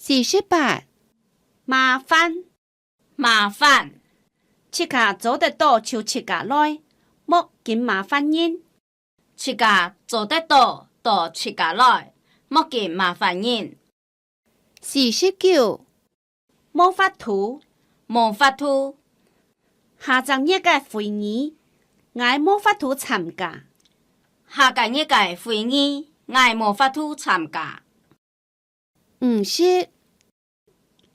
48麻烦麻烦，七家做得到就七家來，莫見麻煩人。七家做得到就七家來，莫見麻煩人。49冇法度，無法度，下晝一個會議，我冇法度參加。下個一個會議，我無法度參加。50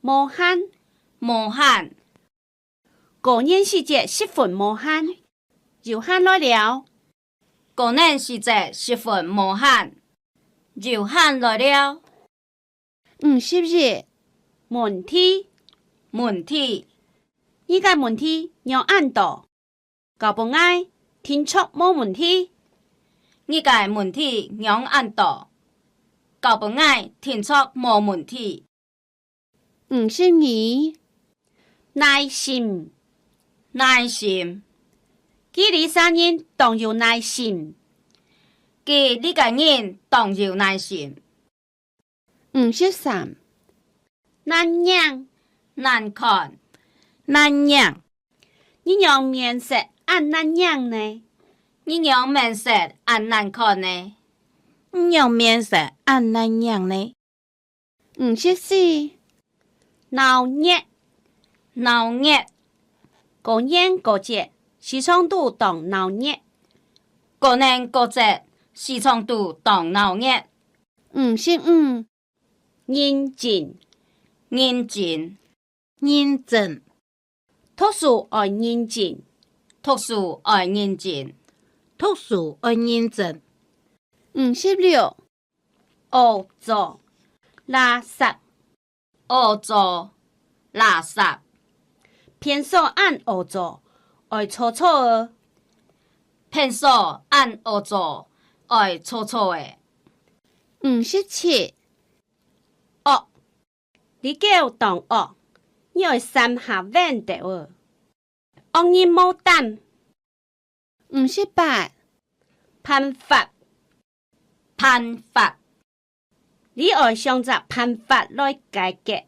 無限無限，個人世界10分無限，有限來了。個人世界10分無限，有限來了。51問題問題，呢個問題要按到，搞不愛聽出冇問題。呢個問題樣按到，搞不愛聽出冇問題。52耐心耐心，佢哋三人當有耐心。佢呢個人當有耐心。53難養難看，難養，呢樣面色按難養呢？呢樣面色按難看呢？呢樣面色按難養呢54鬧熱鬧熱，個人個節時常都當鬧熱。個人個節時常都當鬧熱。55認真認真，認真，讀書愛認真。讀書愛認真。讀書愛認真。 56惡做垃圾惡做垃圾，偏數按惡做愛錯錯的。偏數按惡做愛錯錯的。 57惡你叫當惡，你愛三下穩的哦。惡人冇膽。58辦法辦法，你愛想着辦法來解決。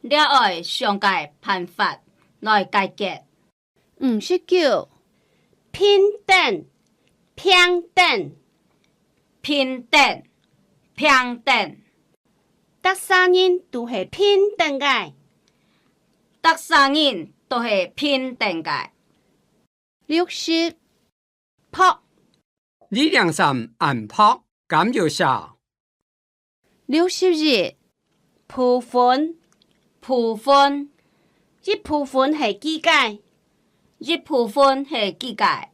你愛想解辦法來解決。 59平等平等平等平等，得三人都係平等嘅。得三人都係平等嘅。 60撲力量上按拍感覺下。 61部分部分，一部分係機械，一部分係機械。